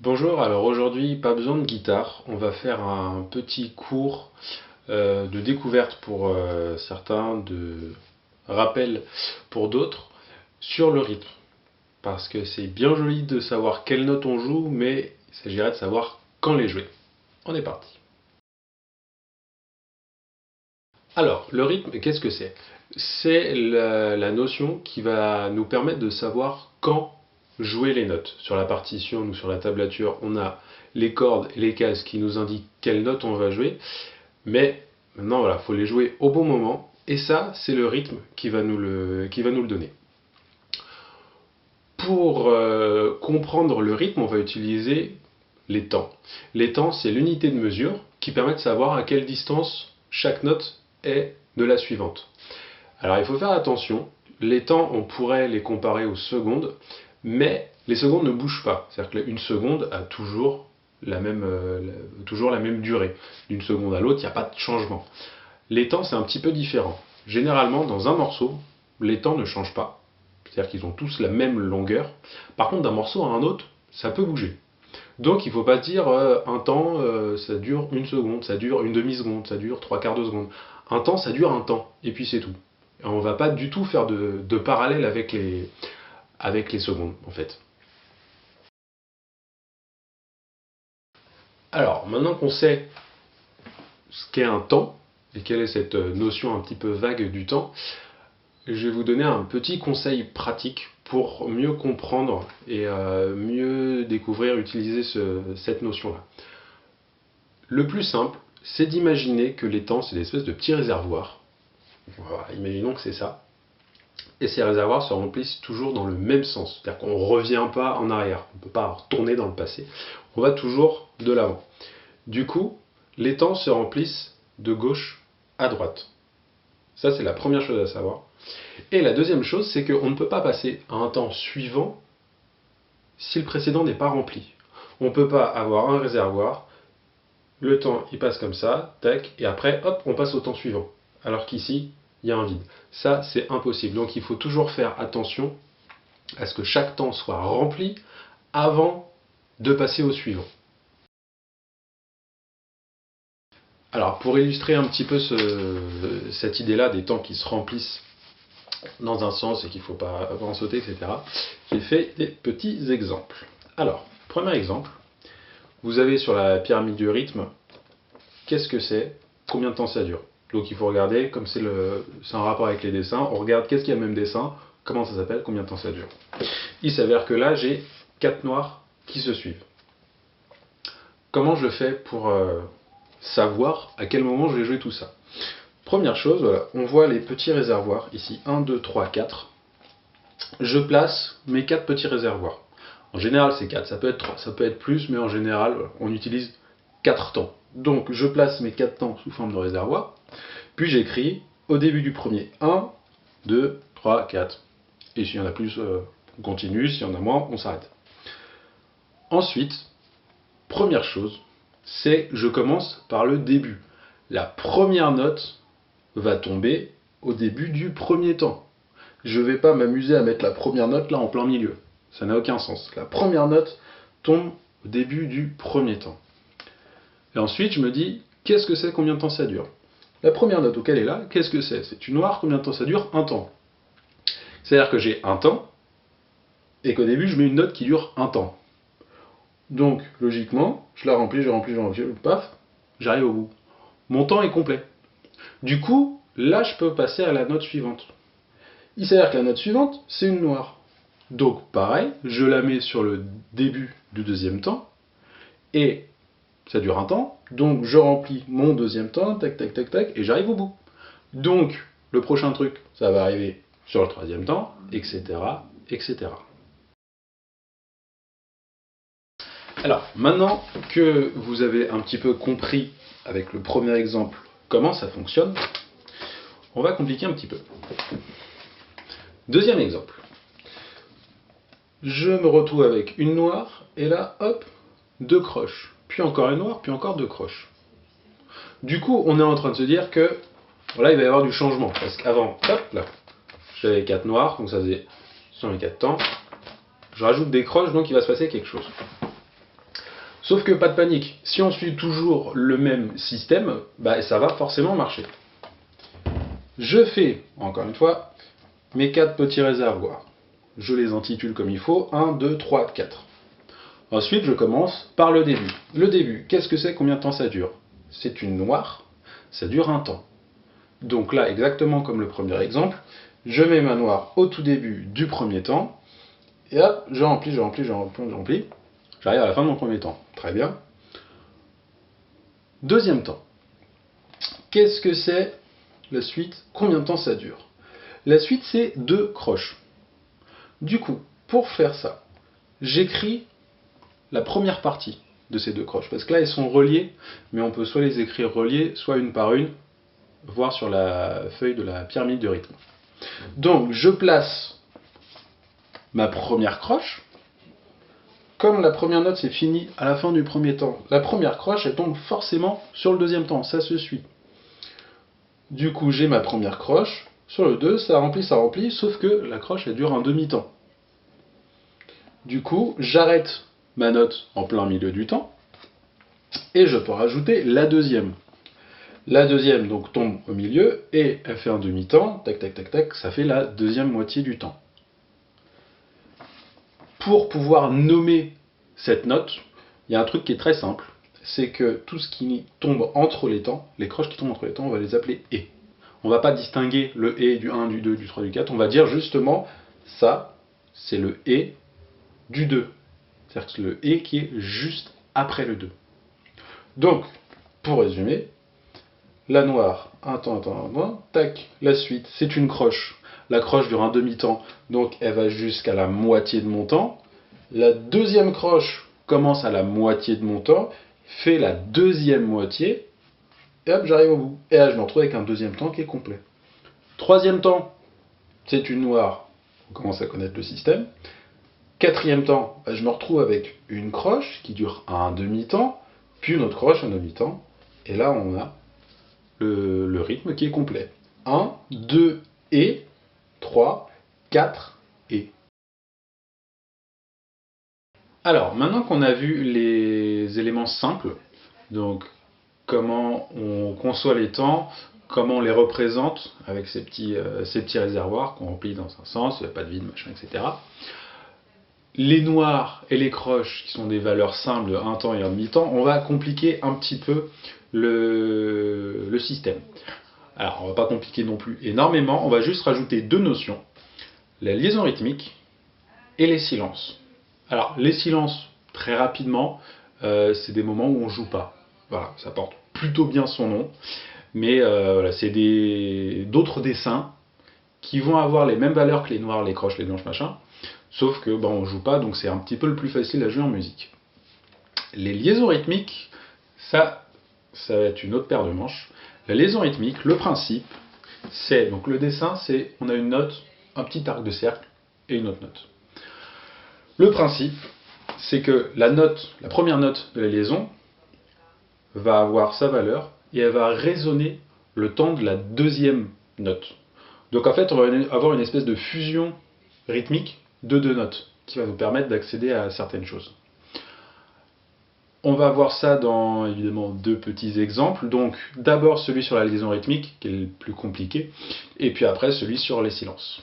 Bonjour, alors aujourd'hui pas besoin de guitare, on va faire un petit cours de découverte pour certains, de rappel pour d'autres, sur le rythme. Parce que c'est bien joli de savoir quelles notes on joue, mais il s'agirait de savoir quand les jouer. On est parti. Alors, le rythme, qu'est-ce que c'est? C'est la notion qui va nous permettre de savoir quand jouer les notes. Sur la partition ou sur la tablature, on a les cordes et les cases qui nous indiquent quelles notes on va jouer. Mais maintenant, voilà, il faut les jouer au bon moment. Et ça, c'est le rythme qui va nous le donner. Pour comprendre le rythme, on va utiliser les temps. Les temps, c'est l'unité de mesure qui permet de savoir à quelle distance chaque note est de la suivante. Alors il faut faire attention, les temps, on pourrait les comparer aux secondes, mais les secondes ne bougent pas. C'est-à-dire qu'une seconde a toujours la même durée. D'une seconde à l'autre, il n'y a pas de changement. Les temps, c'est un petit peu différent. Généralement, dans un morceau, les temps ne changent pas. C'est-à-dire qu'ils ont tous la même longueur. Par contre, d'un morceau à un autre, ça peut bouger. Donc il ne faut pas dire un temps, ça dure une seconde, ça dure une demi-seconde, ça dure trois quarts de seconde. Un temps, ça dure un temps, et puis c'est tout. Et on ne va pas du tout faire de parallèle avec les secondes, en fait. Alors, maintenant qu'on sait ce qu'est un temps, et quelle est cette notion un petit peu vague du temps, je vais vous donner un petit conseil pratique pour mieux comprendre et mieux découvrir, utiliser cette notion-là. Le plus simple, c'est d'imaginer que les temps, c'est des espèces de petits réservoirs. Voilà, imaginons que c'est ça. Et ces réservoirs se remplissent toujours dans le même sens. C'est-à-dire qu'on ne revient pas en arrière. On ne peut pas retourner dans le passé. On va toujours de l'avant. Du coup, les temps se remplissent de gauche à droite. Ça, c'est la première chose à savoir. Et la deuxième chose, c'est qu'on ne peut pas passer à un temps suivant si le précédent n'est pas rempli. On ne peut pas avoir un réservoir, le temps il passe comme ça, tac, et après, hop, on passe au temps suivant. Alors qu'ici, il y a un vide. Ça, c'est impossible. Donc il faut toujours faire attention à ce que chaque temps soit rempli avant de passer au suivant. Alors pour illustrer un petit peu cette idée-là des temps qui se remplissent dans un sens et qu'il ne faut pas en sauter, etc., j'ai fait des petits exemples. Alors, premier exemple, vous avez sur la pyramide du rythme, qu'est-ce que c'est, combien de temps ça dure. Donc il faut regarder, comme c'est un rapport avec les dessins, on regarde qu'est-ce qu'il y a le même dessin, comment ça s'appelle, combien de temps ça dure. Il s'avère que là, j'ai 4 noirs qui se suivent. Comment je fais pour savoir à quel moment je vais jouer tout ça? Première chose, voilà, on voit les petits réservoirs, ici 1, 2, 3, 4. Je place mes 4 petits réservoirs. En général, c'est 4, ça peut être 3, ça peut être plus, mais en général, on utilise 4 temps. Donc, je place mes 4 temps sous forme de réservoir, puis j'écris au début du premier 1, 2, 3, 4. Et s'il y en a plus, on continue, s'il y en a moins, on s'arrête. Ensuite, première chose, c'est je commence par le début. La première note va tomber au début du premier temps. Je ne vais pas m'amuser à mettre la première note là en plein milieu. Ça n'a aucun sens. La première note tombe au début du premier temps. Et ensuite, je me dis, qu'est-ce que c'est, combien de temps ça dure? La première note auquel elle est là, qu'est-ce que c'est? C'est une noire, combien de temps ça dure? Un temps. C'est-à-dire que j'ai un temps, et qu'au début, je mets une note qui dure un temps. Donc, logiquement, je la remplis, paf, j'arrive au bout. Mon temps est complet. Du coup, là, je peux passer à la note suivante. Il s'avère que la note suivante, c'est une noire. Donc, pareil, je la mets sur le début du deuxième temps, et ça dure un temps, donc je remplis mon deuxième temps, tac, tac, tac, tac, et j'arrive au bout. Donc, le prochain truc, ça va arriver sur le troisième temps, etc., etc. Alors, maintenant que vous avez un petit peu compris avec le premier exemple comment ça fonctionne, on va compliquer un petit peu. Deuxième exemple. Je me retrouve avec une noire, et là, hop, deux croches. Puis encore une noire, puis encore deux croches. Du coup, on est en train de se dire que, voilà, il va y avoir du changement. Parce qu'avant, hop, là, j'avais 4 noirs, donc ça faisait sur mes 4 temps. Je rajoute des croches, donc il va se passer quelque chose. Sauf que pas de panique, si on suit toujours le même système, bah, ça va forcément marcher. Je fais, encore une fois, mes 4 petits réservoirs. Je les intitule comme il faut, 1, 2, 3, 4. Ensuite, je commence par le début. Le début, qu'est-ce que c'est? Combien de temps ça dure? C'est une noire, ça dure un temps. Donc là, exactement comme le premier exemple, je mets ma noire au tout début du premier temps, et hop, je remplis. J'arrive à la fin de mon premier temps. Très bien. Deuxième temps. Qu'est-ce que c'est la suite? Combien de temps ça dure? La suite, c'est 2 croches. Du coup, pour faire ça, j'écris la première partie de ces 2 croches. Parce que là, elles sont reliées, mais on peut soit les écrire reliées, soit une par une, voire sur la feuille de la pyramide du rythme. Donc, je place ma première croche. Comme la première note c'est fini à la fin du premier temps, la première croche elle tombe forcément sur le deuxième temps, ça se suit. Du coup j'ai ma première croche, sur le 2 ça remplit, sauf que la croche elle dure un demi-temps. Du coup j'arrête ma note en plein milieu du temps, et je peux rajouter la deuxième. La deuxième donc tombe au milieu, et elle fait un demi-temps, tac tac tac tac, ça fait la deuxième moitié du temps. Pour pouvoir nommer cette note, il y a un truc qui est très simple, c'est que tout ce qui tombe entre les temps, les croches qui tombent entre les temps, on va les appeler et. On ne va pas distinguer le et du 1, du 2, du 3, du 4, on va dire justement, ça, c'est le et du 2. C'est-à-dire que le et qui est juste après le 2. Donc, pour résumer, la noire, un temps, tac, la suite, c'est une croche. La croche dure un demi-temps, donc elle va jusqu'à la moitié de mon temps. La deuxième croche commence à la moitié de mon temps, fait la deuxième moitié, et hop, j'arrive au bout. Et là, je me retrouve avec un deuxième temps qui est complet. Troisième temps, c'est une noire. On commence à connaître le système. Quatrième temps, je me retrouve avec une croche qui dure un demi-temps, puis une autre croche, un demi-temps. Et là, on a le rythme qui est complet. 1, 2 et 3, 4 et. Alors, maintenant qu'on a vu les éléments simples, donc comment on conçoit les temps, comment on les représente avec ces petits réservoirs qu'on remplit dans un sens, il n'y a pas de vide, machin, etc. Les noirs et les croches, qui sont des valeurs simples de un temps et un demi-temps, on va compliquer un petit peu le système. Alors, on ne va pas compliquer non plus énormément, on va juste rajouter 2 notions, la liaison rythmique et les silences. Alors, les silences, très rapidement, c'est des moments où on ne joue pas. Voilà, ça porte plutôt bien son nom, mais voilà, c'est d'autres dessins qui vont avoir les mêmes valeurs que les noirs, les croches, les blanches, machin, sauf que on ne joue pas, donc c'est un petit peu le plus facile à jouer en musique. Les liaisons rythmiques, ça va être une autre paire de manches. La liaison rythmique, le principe, c'est, donc le dessin, c'est, on a une note, un petit arc de cercle et une autre note. Le principe, c'est que la première note de la liaison va avoir sa valeur et elle va résonner le temps de la deuxième note. Donc en fait, on va avoir une espèce de fusion rythmique de 2 notes qui va nous permettre d'accéder à certaines choses. On va voir ça dans évidemment 2 petits exemples. Donc d'abord celui sur la liaison rythmique, qui est le plus compliqué, et puis après celui sur les silences.